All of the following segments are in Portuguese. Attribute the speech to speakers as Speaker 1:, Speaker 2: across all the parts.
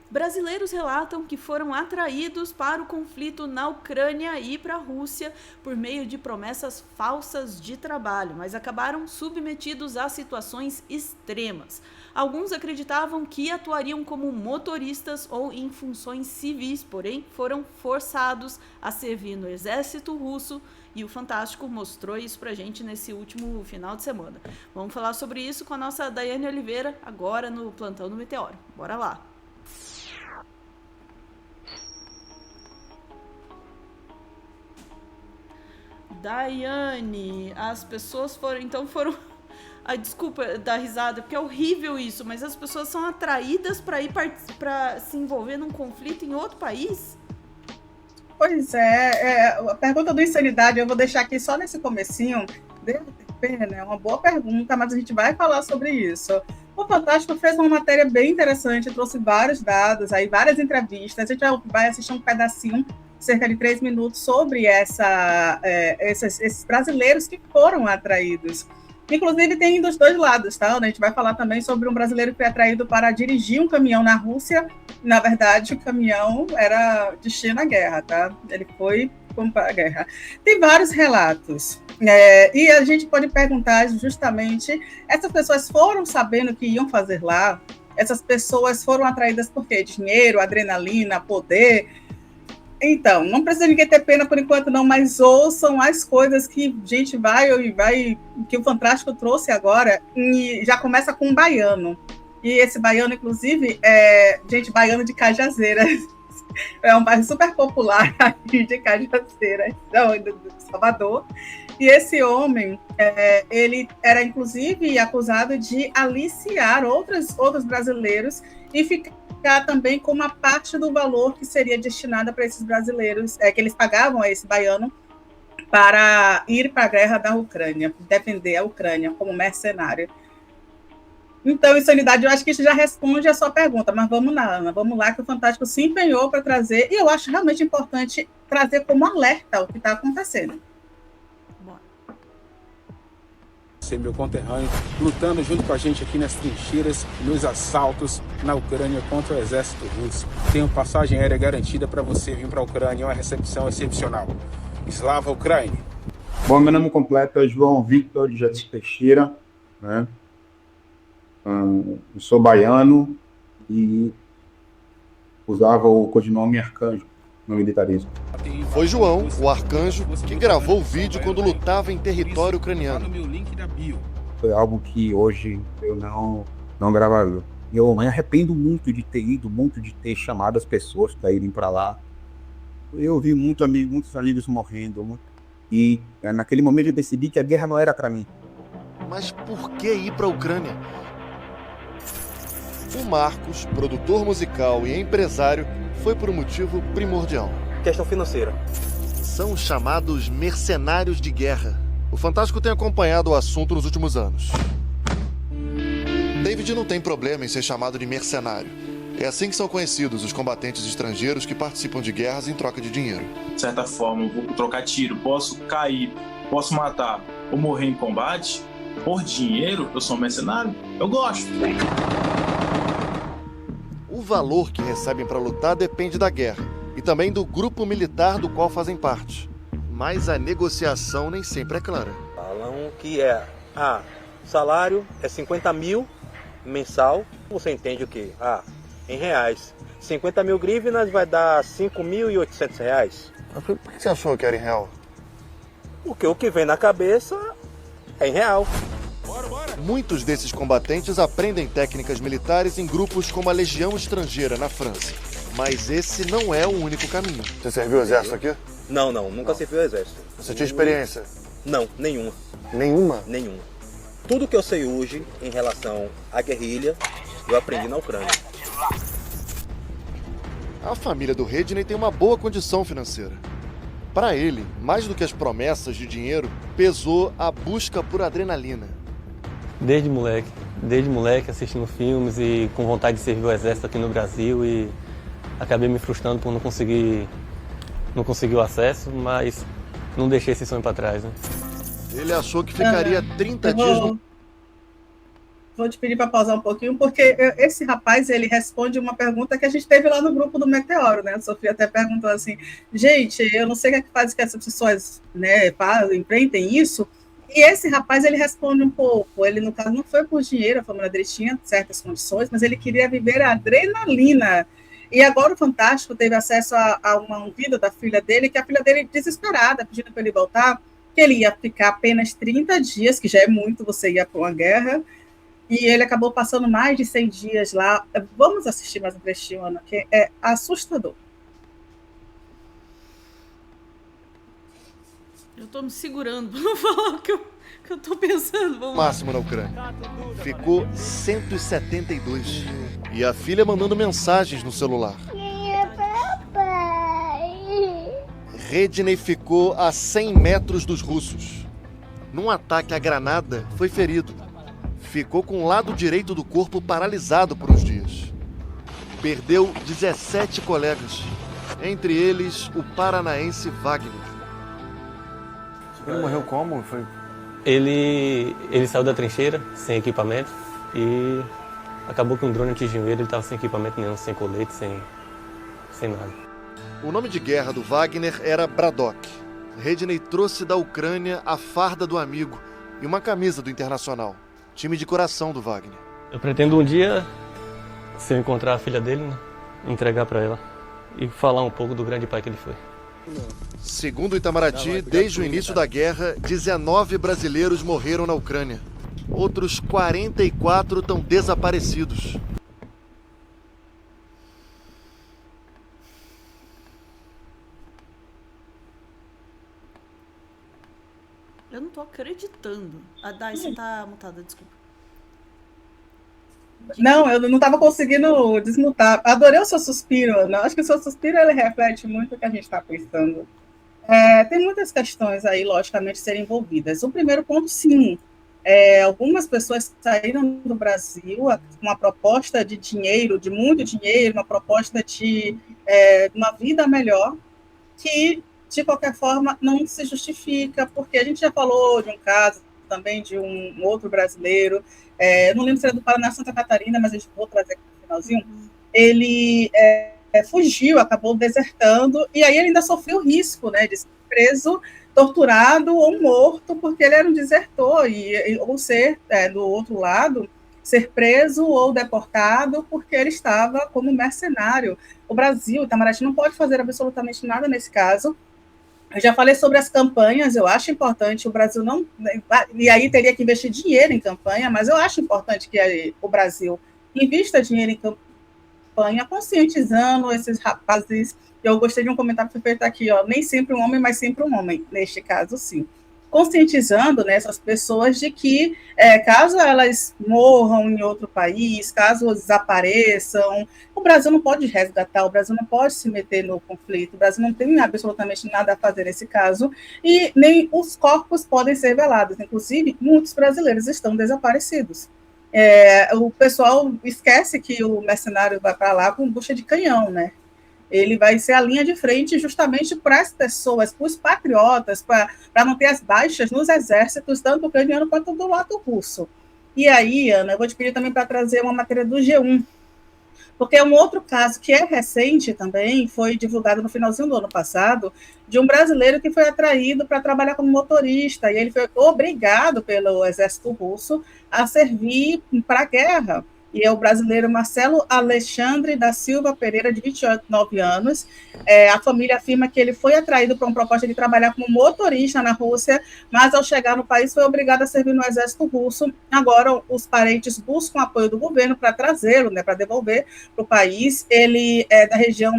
Speaker 1: Brasileiros relatam que foram atraídos para o conflito na Ucrânia e para a Rússia por meio de promessas falsas de trabalho, mas acabaram submetidos a situações extremas. Alguns acreditavam que atuariam como motoristas ou em funções civis, porém foram forçados a servir no exército russo, e o Fantástico mostrou isso pra gente nesse último final de semana. Vamos falar sobre isso com a nossa Daiane Oliveira agora no Plantão do Meteoro. Bora lá! Daiane, as pessoas foram. Ai, desculpa dar risada, porque é horrível isso, mas as pessoas são atraídas para ir para se envolver num conflito em outro país?
Speaker 2: Pois é, a pergunta do insanidade eu vou deixar aqui só nesse comecinho. Deve ter pena, é uma boa pergunta, mas a gente vai falar sobre isso. O Fantástico fez uma matéria bem interessante, trouxe vários dados, aí várias entrevistas. A gente vai assistir um pedacinho, cerca de 3 minutos, sobre esses brasileiros que foram atraídos. Inclusive, tem dos dois lados, tá? A gente vai falar também sobre um brasileiro que foi atraído para dirigir um caminhão na Rússia. Na verdade, o caminhão era destino à guerra, tá? Ele foi para a guerra. Tem vários relatos. E a gente pode perguntar justamente, essas pessoas foram sabendo o que iam fazer lá? Essas pessoas foram atraídas por quê? Dinheiro, adrenalina, poder? Então, não precisa ninguém ter pena por enquanto não, mas ouçam as coisas que a gente que o Fantástico trouxe agora, e já começa com um baiano. E esse baiano, inclusive, baiano de Cajazeiras. É um bairro super popular aqui de Cajazeiras, de Salvador. E esse homem, ele era, inclusive, acusado de aliciar outros brasileiros e ficar também com uma parte do valor que seria destinada para esses brasileiros, que eles pagavam a esse baiano para ir para a guerra da Ucrânia, defender a Ucrânia como mercenário. Então, insanidade, eu acho que isso já responde a sua pergunta, mas vamos lá, Ana, vamos lá, que o Fantástico se empenhou para trazer, e eu acho realmente importante trazer como alerta o que está acontecendo.
Speaker 3: Ser meu conterrâneo, lutando junto com a gente aqui nas trincheiras, nos assaltos na Ucrânia contra o exército russo. Tenho passagem aérea garantida para você vir para a Ucrânia, uma recepção excepcional. Slava Ucrânia.
Speaker 4: Bom, meu nome completo é João Victor de Jesus Teixeira, né? Eu sou baiano e usava o codinome Arcanjo no militarismo.
Speaker 5: Foi João, o Arcanjo, que gravou o vídeo quando lutava em território ucraniano.
Speaker 4: Foi algo que hoje eu não gravaria. Eu me arrependo muito de ter ido, muito de ter chamado as pessoas para irem para lá. Eu vi muitos amigos morrendo. E naquele momento eu decidi que a guerra não era para mim.
Speaker 5: Mas por que ir para a Ucrânia? O Marcos, produtor musical e empresário, foi por um motivo primordial.
Speaker 6: Questão financeira.
Speaker 5: São os chamados mercenários de guerra. O Fantástico tem acompanhado o assunto nos últimos anos. David não tem problema em ser chamado de mercenário. É assim que são conhecidos os combatentes estrangeiros que participam de guerras em troca de dinheiro.
Speaker 7: De certa forma, eu vou trocar tiro, posso cair, posso matar ou morrer em combate. Por dinheiro, eu sou um mercenário. Eu gosto.
Speaker 5: O valor que recebem para lutar depende da guerra e também do grupo militar do qual fazem parte. Mas a negociação nem sempre é clara.
Speaker 6: Falam que salário é 50 mil mensal. Você entende o quê? Em reais. 50 mil hryvnias vai dar 5.800 reais.
Speaker 5: Mas por que você achou que era em real?
Speaker 6: Porque o que vem na cabeça é em real.
Speaker 5: Muitos desses combatentes aprendem técnicas militares em grupos como a Legião Estrangeira, na França. Mas esse não é o único caminho. Você serviu o exército aqui?
Speaker 6: Não, nunca servi o exército.
Speaker 5: Você tinha experiência?
Speaker 6: Não, nenhuma.
Speaker 5: Nenhuma?
Speaker 6: Nenhuma. Tudo que eu sei hoje em relação à guerrilha, eu aprendi na Ucrânia.
Speaker 5: A família do Redney tem uma boa condição financeira. Para ele, mais do que as promessas de dinheiro, pesou a busca por adrenalina.
Speaker 8: Desde moleque assistindo filmes e com vontade de servir o exército aqui no Brasil, e acabei me frustrando por não conseguir o acesso, mas não deixei esse sonho para trás, né?
Speaker 5: Ele achou que ficaria 30 dias no...
Speaker 2: vou te pedir para pausar um pouquinho, porque esse rapaz, ele responde uma pergunta que a gente teve lá no grupo do Meteoro, né? A Sofia até perguntou assim, gente, eu não sei o que é que faz que essas pessoas, né, empreendem isso, e esse rapaz, ele responde um pouco, ele, no caso, não foi por dinheiro, a família dele tinha certas condições, mas ele queria viver a adrenalina. E agora o Fantástico teve acesso a um vídeo da filha dele, que a filha dele, desesperada, pedindo para ele voltar, que ele ia ficar apenas 30 dias, que já é muito, você ia para uma guerra, e ele acabou passando mais de 100 dias lá. Vamos assistir mais um trechinho, Ana, que é assustador.
Speaker 1: Eu tô me segurando para não falar o que eu tô pensando. Vamos
Speaker 5: Máximo na Ucrânia. Ficou 172. E a filha mandando mensagens no celular. Redney ficou a 100 metros dos russos. Num ataque à granada, foi ferido. Ficou com o lado direito do corpo paralisado por uns dias. Perdeu 17 colegas, entre eles o paranaense Wagner.
Speaker 9: Ele morreu como?
Speaker 8: Ele saiu da trincheira sem equipamento e acabou que um drone atingiu ele. Ele estava sem equipamento nenhum, sem colete, sem nada.
Speaker 5: O nome de guerra do Wagner era Braddock. Redney trouxe da Ucrânia a farda do amigo e uma camisa do Internacional, time de coração do Wagner.
Speaker 8: Eu pretendo um dia, se eu encontrar a filha dele, né, entregar para ela e falar um pouco do grande pai que ele foi.
Speaker 5: Segundo o Itamaraty, desde o início da guerra, 19 brasileiros morreram na Ucrânia. Outros 44 estão desaparecidos.
Speaker 1: Eu não tô acreditando. A Dai, você tá mutada, desculpa.
Speaker 2: Não, eu não estava conseguindo desmutar. Adorei o seu suspiro, Ana. Acho que o seu suspiro ele reflete muito o que a gente está pensando. Tem muitas questões aí, logicamente, serem envolvidas. O primeiro ponto, sim. Algumas pessoas saíram do Brasil com uma proposta de dinheiro, de muito dinheiro, uma proposta de uma vida melhor, que, de qualquer forma, não se justifica, porque a gente já falou de um caso também de um outro brasileiro, não lembro se era do Paraná, Santa Catarina, mas a gente vou trazer aqui no finalzinho, ele fugiu, acabou desertando, e aí ele ainda sofreu o risco, né, de ser preso, torturado ou morto, porque ele era um desertor, ou ser, do outro lado, ser preso ou deportado porque ele estava como mercenário. O Brasil, o Itamaraty, não pode fazer absolutamente nada nesse caso. Eu já falei sobre as campanhas, eu acho importante o Brasil não... E aí teria que investir dinheiro em campanha, mas eu acho importante que o Brasil invista dinheiro em campanha, conscientizando esses rapazes. Eu gostei de um comentário que foi feito aqui, ó, nem sempre um homem, mas sempre um homem, neste caso, sim. Conscientizando, né, essas pessoas de que, caso elas morram em outro país, caso desapareçam, o Brasil não pode resgatar, o Brasil não pode se meter no conflito, o Brasil não tem absolutamente nada a fazer nesse caso, e nem os corpos podem ser velados. Inclusive, muitos brasileiros estão desaparecidos. O pessoal esquece que o mercenário vai para lá com bucha de canhão, né? Ele vai ser a linha de frente justamente para as pessoas, para os patriotas, para não ter as baixas nos exércitos, tanto ucraniano quanto do lado russo. E aí, Ana, eu vou te pedir também para trazer uma matéria do G1, porque um outro caso que é recente também, foi divulgado no finalzinho do ano passado, de um brasileiro que foi atraído para trabalhar como motorista, e ele foi obrigado pelo exército russo a servir para a guerra. E é o brasileiro Marcelo Alexandre da Silva Pereira, de 29 anos. A família afirma que ele foi atraído para uma proposta de trabalhar como motorista na Rússia, mas ao chegar no país foi obrigado a servir no exército russo. Agora os parentes buscam apoio do governo para trazê-lo, né, para devolver para o país. Ele é da região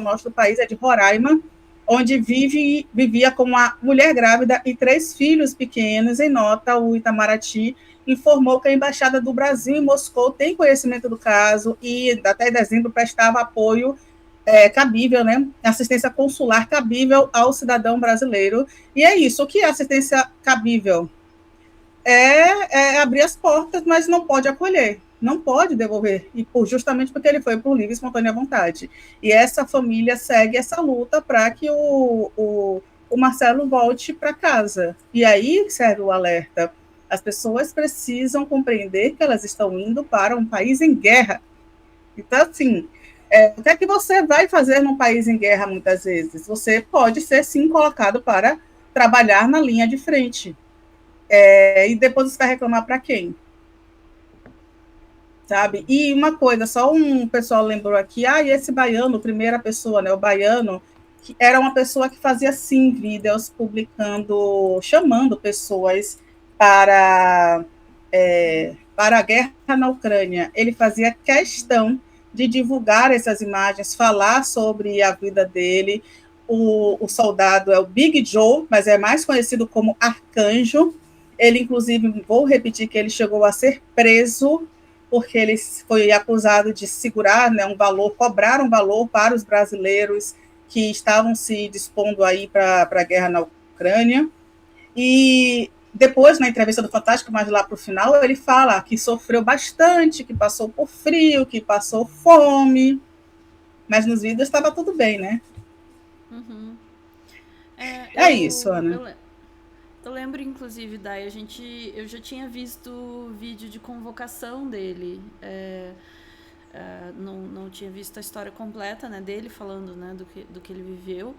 Speaker 2: norte do país, é de Roraima, onde vivia com uma mulher grávida e 3 filhos pequenos. Em nota, o Itamaraty informou que a Embaixada do Brasil em Moscou tem conhecimento do caso e até dezembro prestava apoio cabível, né, assistência consular cabível ao cidadão brasileiro. E é isso, o que é assistência cabível? É abrir as portas, mas não pode acolher, não pode devolver, justamente porque ele foi por livre e espontânea vontade. E essa família segue essa luta para que o Marcelo volte para casa. E aí serve o alerta. As pessoas precisam compreender que elas estão indo para um país em guerra. Então, assim, o que é que você vai fazer num país em guerra, muitas vezes? Você pode ser, sim, colocado para trabalhar na linha de frente. E depois você vai reclamar para quem? Sabe? E uma coisa, só um pessoal lembrou aqui, e esse baiano, primeira pessoa, né, o baiano, que era uma pessoa que fazia, sim, vídeos publicando, chamando pessoas para a guerra na Ucrânia. Ele fazia questão de divulgar essas imagens, falar sobre a vida dele. O soldado é o Big Joe, mas é mais conhecido como Arcanjo. Ele, inclusive, vou repetir que ele chegou a ser preso porque ele foi acusado de segurar, né, cobrar um valor para os brasileiros que estavam se dispondo aí para a guerra na Ucrânia. E depois, na entrevista do Fantástico, mais lá para o final, ele fala que sofreu bastante, que passou por frio, que passou fome, mas nos vídeos estava tudo bem, né?
Speaker 1: Uhum.
Speaker 2: Isso, Ana.
Speaker 1: Eu lembro, inclusive, Dai, eu já tinha visto o vídeo de convocação dele. Não tinha visto a história completa, né, dele, falando, né, do que ele viveu.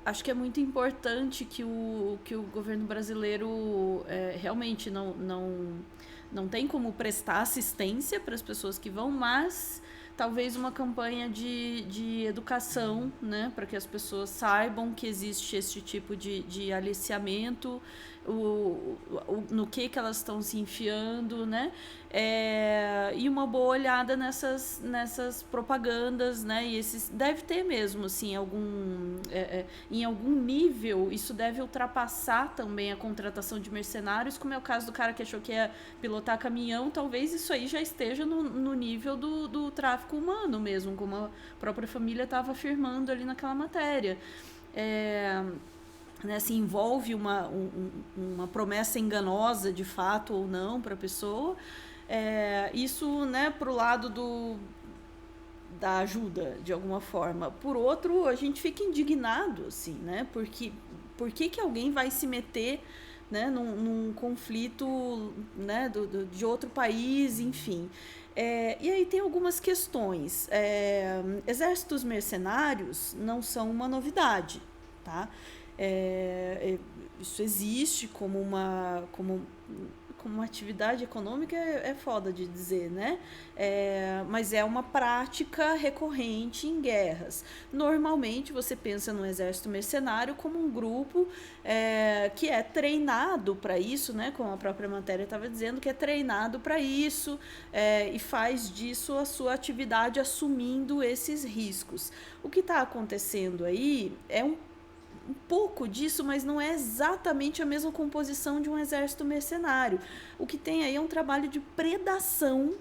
Speaker 1: Acho que é muito importante que o governo brasileiro realmente não tem como prestar assistência para as pessoas que vão, mas talvez uma campanha de educação, né, para que as pessoas saibam que existe esse tipo de aliciamento, no que elas estão se enfiando, né, e uma boa olhada nessas propagandas, né, e deve ter mesmo, assim, em algum nível, isso deve ultrapassar também a contratação de mercenários, como é o caso do cara que achou que ia pilotar caminhão. Talvez isso aí já esteja no nível do tráfico humano mesmo, como a própria família estava afirmando ali naquela matéria. Né, se envolve uma promessa enganosa de fato ou não para a pessoa, isso, né, para o lado da ajuda de alguma forma. Por outro, a gente fica indignado, assim, né, porque por que alguém vai se meter, né, num conflito, né, de outro país, enfim. E aí tem algumas questões. Exércitos mercenários não são uma novidade, tá? Isso existe como uma atividade econômica, é foda de dizer, né? Mas é uma prática recorrente em guerras. Normalmente você pensa no exército mercenário como um grupo que é treinado para isso, né? Como a própria matéria estava dizendo, que é treinado para isso, e faz disso a sua atividade assumindo esses riscos. O que está acontecendo aí é um pouco disso, mas não é exatamente a mesma composição de um exército mercenário. O que tem aí é um trabalho de predação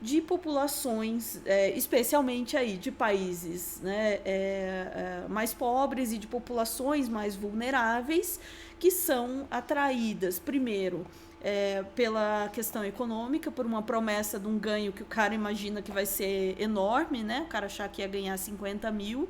Speaker 1: de populações, especialmente aí de países, né, mais pobres e de populações mais vulneráveis, que são atraídas, primeiro, pela questão econômica, por uma promessa de um ganho que o cara imagina que vai ser enorme, né? O cara achar que ia ganhar 50 mil,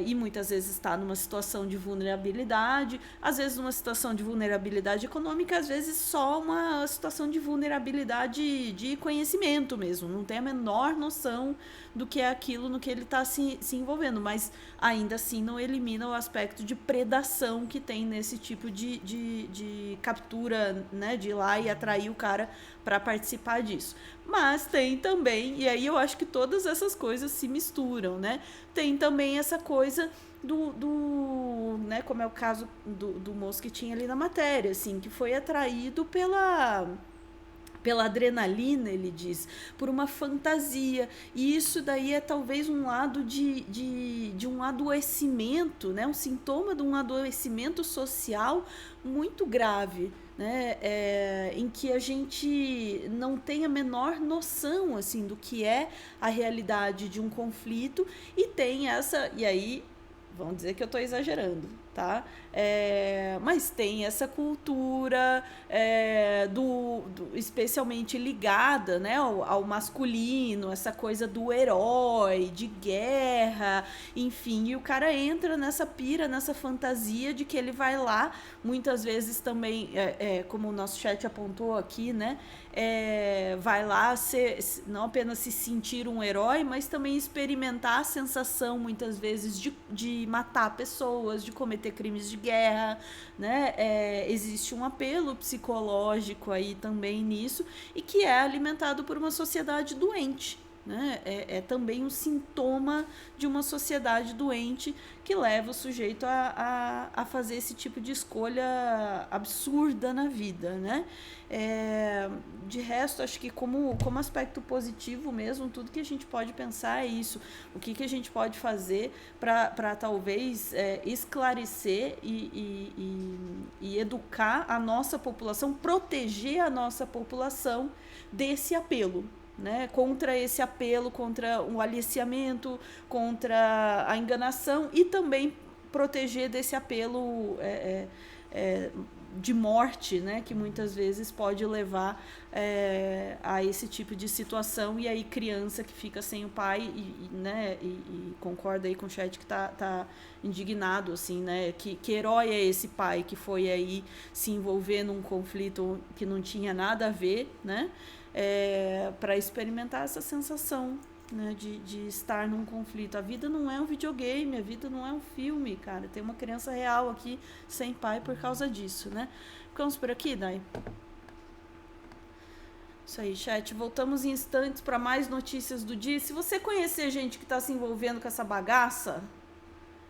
Speaker 1: e muitas vezes está numa situação de vulnerabilidade, às vezes numa situação de vulnerabilidade econômica, às vezes só uma situação de vulnerabilidade de conhecimento mesmo, não tem a menor noção do que é aquilo no que ele está se envolvendo, mas ainda assim não elimina o aspecto de predação que tem nesse tipo de captura, né, de ir lá e atrair o cara para participar disso. Mas tem também, e aí eu acho que todas essas coisas se misturam, né? Tem também essa coisa né, como é o caso do moço que tinha ali na matéria, assim, que foi atraído pela adrenalina, ele diz, por uma fantasia. E isso daí é talvez um lado de um adoecimento, né? Um sintoma de um adoecimento social muito grave, né? Em que a gente não tem a menor noção, assim, do que é a realidade de um conflito, e tem essa... E aí, vão dizer que eu estou exagerando, tá? Mas tem essa cultura especialmente ligada, né, ao masculino, essa coisa do herói, de guerra, enfim, e o cara entra nessa pira, nessa fantasia de que ele vai lá, muitas vezes também, como o nosso chat apontou aqui, né, vai lá não apenas se sentir um herói, mas também experimentar a sensação, muitas vezes, de matar pessoas, de cometer crimes de guerra, né? Existe um apelo psicológico aí também nisso, e que é alimentado por uma sociedade doente, né? É também um sintoma de uma sociedade doente que leva o sujeito a fazer esse tipo de escolha absurda na vida, né? De resto, acho que como aspecto positivo mesmo, tudo que a gente pode pensar é isso. O que a gente pode fazer para talvez esclarecer e educar a nossa população, proteger a nossa população desse apelo, né? Contra esse apelo, contra o aliciamento, contra a enganação, e também proteger desse apelo de morte, né, que muitas vezes pode levar a esse tipo de situação, e aí criança que fica sem o pai né, e concorda aí com o chat que tá indignado, assim, né, que herói é esse pai que foi aí se envolver num conflito que não tinha nada a ver, né, para experimentar essa sensação, né, de estar num conflito. A vida não é um videogame, a vida não é um filme, cara. Tem uma criança real aqui sem pai por causa disso, né? Ficamos por aqui, Dai? Isso aí, chat. Voltamos em instantes para mais notícias do dia. Se você conhecer gente que está se envolvendo com essa bagaça,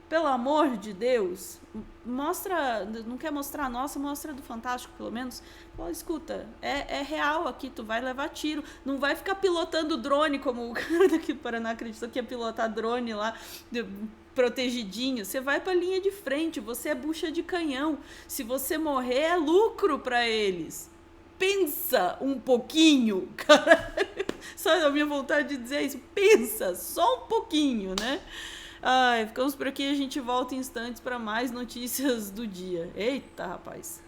Speaker 1: pelo amor de Deus, mostra, não quer mostrar a nossa, mostra a do Fantástico, pelo menos. Pô, escuta, é real aqui, tu vai levar tiro. Não vai ficar pilotando drone, como o cara daqui do Paraná acreditou que ia pilotar drone lá, protegidinho. Você vai pra linha de frente, você é bucha de canhão. Se você morrer, é lucro pra eles. Pensa um pouquinho, cara. Só a minha vontade de dizer isso. Pensa, só um pouquinho, né? Ficamos por aqui, a gente volta em instantes para mais notícias do dia. Eita, rapaz!